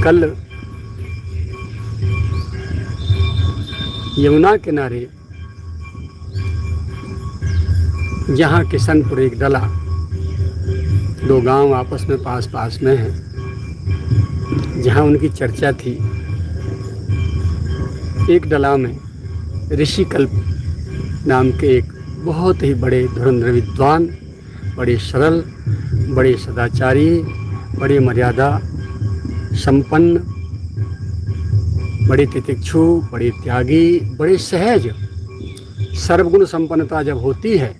कल यमुना किनारे जहाँ किशनपुर एक डला, दो गांव आपस में पास में हैं, जहाँ उनकी चर्चा थी, एक डला में ऋषिकल्प नाम के एक बहुत ही बड़े धुरंधर विद्वान, बड़े सरल, बड़े सदाचारी, बड़े मर्यादा संपन्न, बड़े तितिक्षु, बड़े त्यागी, बड़े सहज, सर्वगुण संपन्नता जब होती है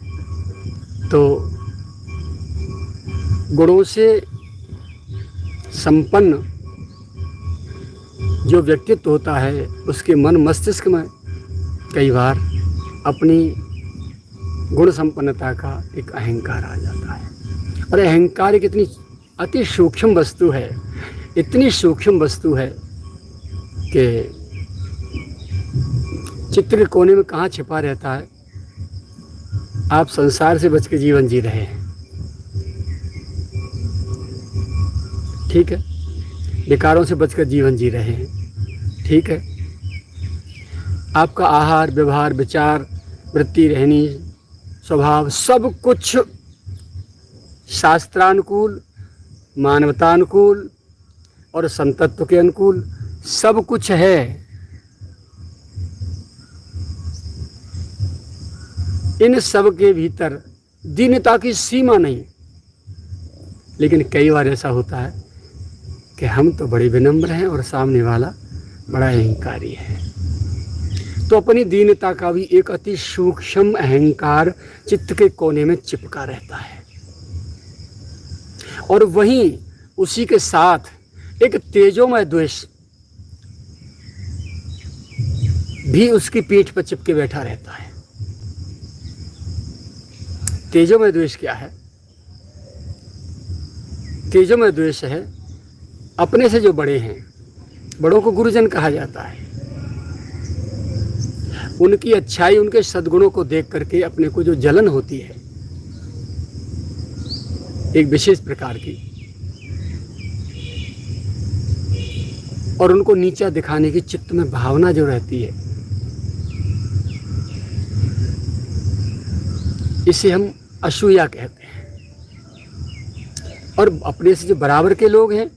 तो गुणों से संपन्न जो व्यक्तित्व होता है उसके मन मस्तिष्क में कई बार अपनी गुण संपन्नता का एक अहंकार आ जाता है। और अहंकार एक इतनी अति सूक्ष्म वस्तु है, इतनी सूक्ष्म वस्तु है कि चित्र के कोने में कहाँ छिपा रहता है। आप संसार से बच के जीवन जी रहे हैं, ठीक है, विकारों से बचकर जीवन जी रहे हैं, ठीक है, आपका आहार, व्यवहार, विचार, वृत्ति, रहनी, स्वभाव सब कुछ शास्त्रानुकूल, मानवतानुकूल और संतत्व के अनुकूल सब कुछ है। इन सब के भीतर दीनता की सीमा नहीं। लेकिन कई बार ऐसा होता है कि हम तो बड़े विनम्र हैं और सामने वाला बड़ा अहंकारी है, तो अपनी दीनता का भी एक अति सूक्ष्म अहंकार चित्त के कोने में चिपका रहता है। और वहीं उसी के साथ एक तेजोमय द्वेष भी उसकी पीठ पर चिपके बैठा रहता है। तेजोमय द्वेष क्या है? तेजोमय द्वेष है अपने से जो बड़े हैं, बड़ों को गुरुजन कहा जाता है, उनकी अच्छाई, उनके सद्गुणों को देख करके अपने को जो जलन होती है एक विशेष प्रकार की, और उनको नीचा दिखाने की चित्त में भावना जो रहती है, इसे हम असूया कहते हैं। और अपने से जो बराबर के लोग हैं,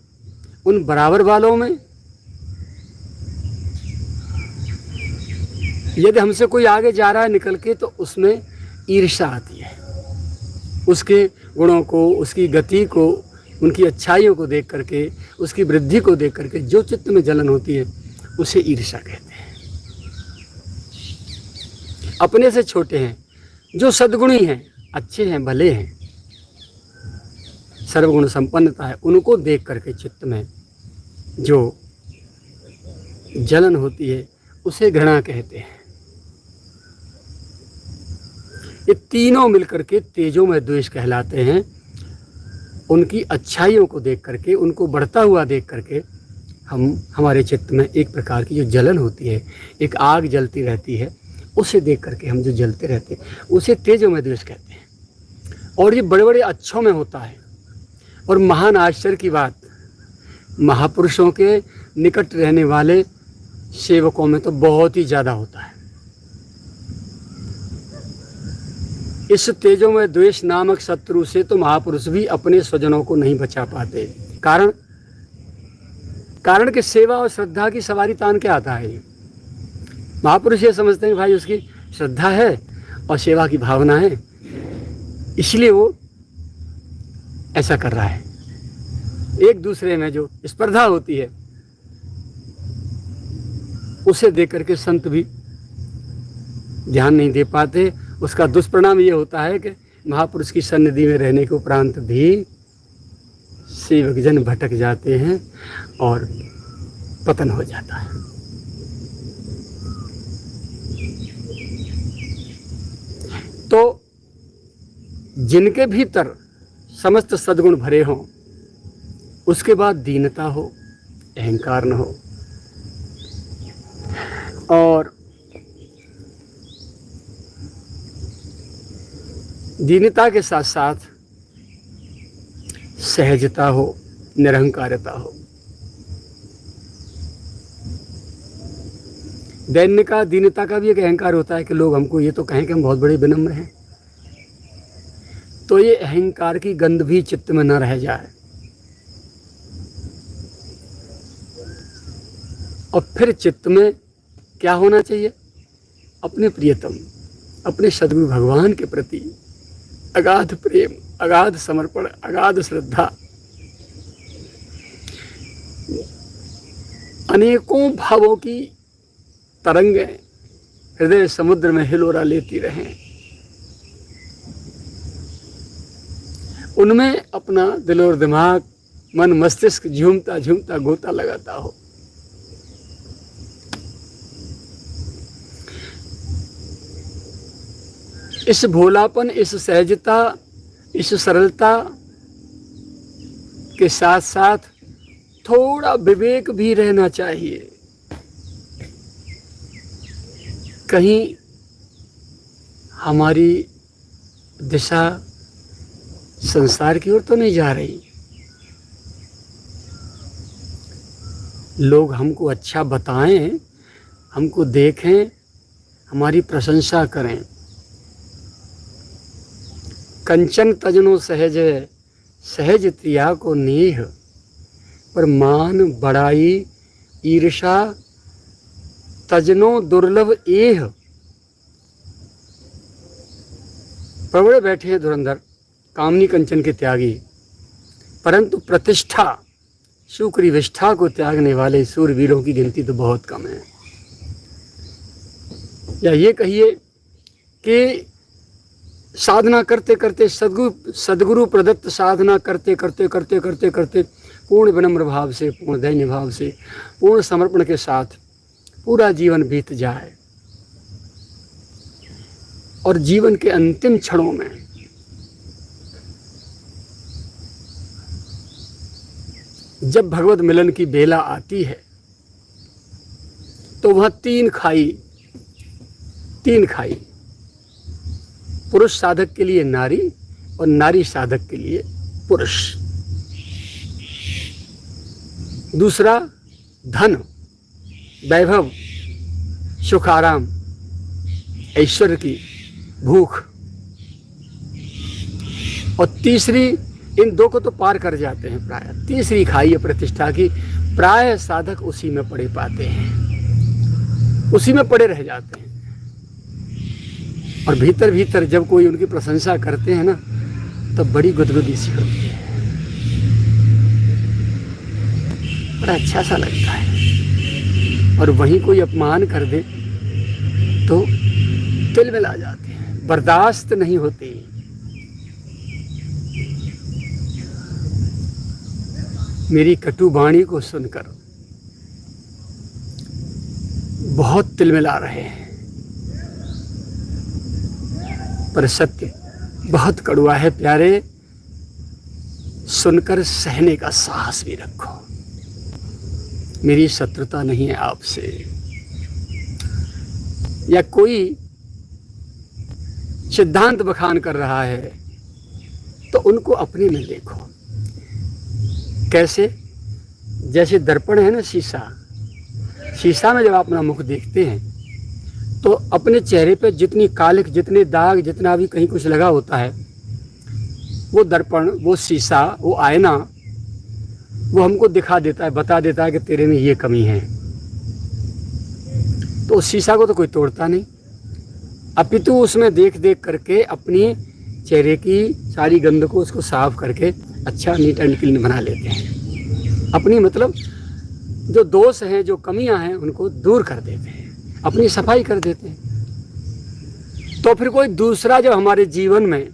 उन बराबर वालों में यदि हमसे कोई आगे जा रहा है निकल के, तो उसमें ईर्ष्या आती है। उसके गुणों को, उसकी गति को, उनकी अच्छाइयों को देख करके, उसकी वृद्धि को देख करके जो चित्त में जलन होती है उसे ईर्ष्या कहते हैं। अपने से छोटे हैं, जो सद्गुणी हैं, अच्छे हैं, भले हैं, सर्वगुण संपन्नता है, उनको देख करके चित्त में जो जलन होती है उसे घृणा कहते हैं। ये तीनों मिलकर के तेजोमय द्वेष कहलाते हैं। उनकी अच्छाइयों को देख करके, उनको बढ़ता हुआ देख करके हमारे चित्त में एक प्रकार की जो जलन होती है, एक आग जलती रहती है, उसे देख करके हम जो जलते रहते हैं उसे तेजोमय द्वेष कहते हैं। और ये बड़े बड़े अच्छों में होता है। और महान आश्चर्य की बात, महापुरुषों के निकट रहने वाले सेवकों में तो बहुत ही ज़्यादा होता है। इस तेजोमय द्वेष नामक शत्रु से तो महापुरुष भी अपने स्वजनों को नहीं बचा पाते। कारण कि सेवा और श्रद्धा की सवारी तान के आता है। महापुरुष ये समझते हैं भाई उसकी श्रद्धा है और सेवा की भावना है, इसलिए वो ऐसा कर रहा है। एक दूसरे में जो स्पर्धा होती है उसे देख करके संत भी ध्यान नहीं दे पाते। उसका दुष्परिणाम ये होता है कि महापुरुष की सन्निधि में रहने के उपरांत भी सेवक जन भटक जाते हैं और पतन हो जाता है। तो जिनके भीतर समस्त सद्गुण भरे हों, उसके बाद दीनता हो, अहंकार न हो, और दीनता के साथ साथ सहजता हो, निरहंकारता हो, दैन्य का, दीनता का भी एक अहंकार होता है कि लोग हमको ये तो कहें कि हम बहुत बड़े विनम्र हैं। तो ये अहंकार की गंध भी चित्त में न रह जाए। और फिर चित्त में क्या होना चाहिए? अपने प्रियतम, अपने सद्गुरु भगवान के प्रति अगाध प्रेम, अगाध समर्पण, अगाध श्रद्धा। अनेकों भावों की तरंगें हृदय समुद्र में हिलोरा लेती रहें, उनमें अपना दिल और दिमाग, मन मस्तिष्क झूमता झूमता गोता लगाता हो। इस भोलापन, इस सहजता, इस सरलता के साथ साथ थोड़ा विवेक भी रहना चाहिए। कहीं हमारी दिशा संसार की ओर तो नहीं जा रही। लोग हमको अच्छा बताएं, हमको देखें, हमारी प्रशंसा करें। कंचन तजनो सहज, सहज त्रिया को नेह, पर मान बड़ाई ईर्षा तजनो दुर्लभ एह। प्रबल बैठे हैं धुरंधर, कामनी कंचन के त्यागी, परंतु प्रतिष्ठा, शुक्र विष्ठा को त्यागने वाले सूरवीरों की गिनती तो बहुत कम है। या ये कहिए कि साधना करते करते, सदगुरु प्रदत्त साधना करते करते करते करते करते पूर्ण विनम्र भाव से, पूर्ण दैन्य भाव से, पूर्ण समर्पण के साथ पूरा जीवन बीत जाए और जीवन के अंतिम क्षणों में जब भगवत मिलन की बेला आती है तो वह तीन खाई, पुरुष साधक के लिए नारी और नारी साधक के लिए पुरुष। दूसरा धन, वैभव, सुख, आराम, ऐश्वर्य की भूख। और तीसरी, इन दो को तो पार कर जाते हैं प्राय, तीसरी खाई है प्रतिष्ठा की। प्राय साधक उसी में पड़े पाते हैं, उसी में पड़े रह जाते हैं। और भीतर भीतर जब कोई उनकी प्रशंसा करते हैं ना, तब बड़ी गुदगुदी सी होती है, बड़ा अच्छा सा लगता है। और वहीं कोई अपमान कर दे तो तिल मिला जाते हैं, बर्दाश्त नहीं होती। मेरी कटु वाणी को सुनकर बहुत तिलमिला रहे हैं, पर सत्य बहुत कड़वा है प्यारे। सुनकर सहने का साहस भी रखो। मेरी शत्रुता नहीं है आपसे, या कोई सिद्धांत बखान कर रहा है तो उनको अपने में देखो। कैसे? जैसे दर्पण है ना, शीशा में जब आप अपना मुख देखते हैं तो अपने चेहरे पे जितनी कालिक, जितने दाग, जितना भी कहीं कुछ लगा होता है, वो दर्पण, वो शीशा, वो आईना, वो हमको दिखा देता है, बता देता है कि तेरे में ये कमी है। तो उस शीशा को तो कोई तोड़ता नहीं, अपितु उसमें देख देख करके अपनी चेहरे की सारी गंध को उसको साफ करके अच्छा नीट एंड क्लीन बना लेते हैं। अपनी मतलब जो दोष हैं, जो कमियां हैं, उनको दूर कर देते हैं, अपनी सफाई कर देते हैं। तो फिर कोई दूसरा जो हमारे जीवन में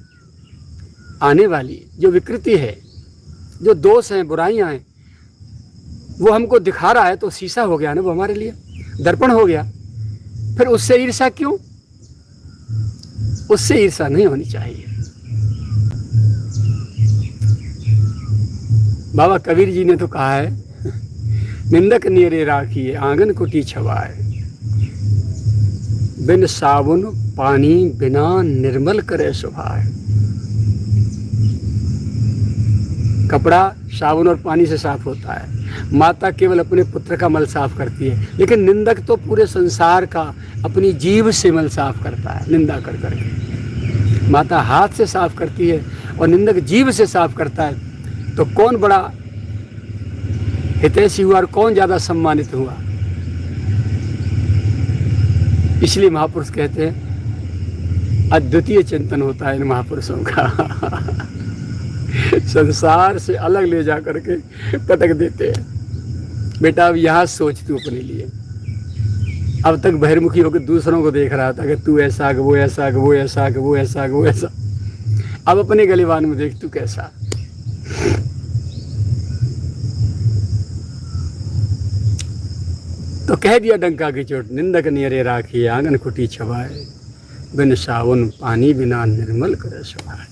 आने वाली जो विकृति है, जो दोष हैं, बुराइयां हैं, वो हमको दिखा रहा है तो शीशा हो गया ना, वो हमारे लिए दर्पण हो गया। फिर उससे ईर्ष्या क्यों? उससे ईर्ष्या नहीं होनी चाहिए। बाबा कबीर जी ने तो कहा है, निंदक नेरे राखिए आंगन कुटी छवाए, बिन साबुन पानी बिना निर्मल करे सुभाए। कपड़ा साबुन और पानी से साफ होता है, माता केवल अपने पुत्र का मल साफ करती है, लेकिन निंदक तो पूरे संसार का अपनी जीभ से मल साफ करता है निंदा कर करके। माता हाथ से साफ करती है और निंदक जीभ से साफ करता है। तो कौन बड़ा हितैषी हुआ और कौन ज़्यादा सम्मानित हुआ? इसलिए महापुरुष कहते हैं अद्वितीय चिंतन होता है इन महापुरुषों का। संसार से अलग ले जा करके पटक देते हैं। बेटा अब यहाँ सोच तू अपने लिए। अब तक बहिर्मुखी होकर दूसरों को देख रहा था कि तू ऐसा कि वो ऐसा कि वो ऐसा कि वो ऐसा कि वो ऐसा। अब अपने गलीबान में देख तू कैसा। तो कह दिया डंका की चोट, निंदक नियरे राखी आंगन खुटी छवाए, बिन सावन पानी बिना निर्मल करे सुभाए।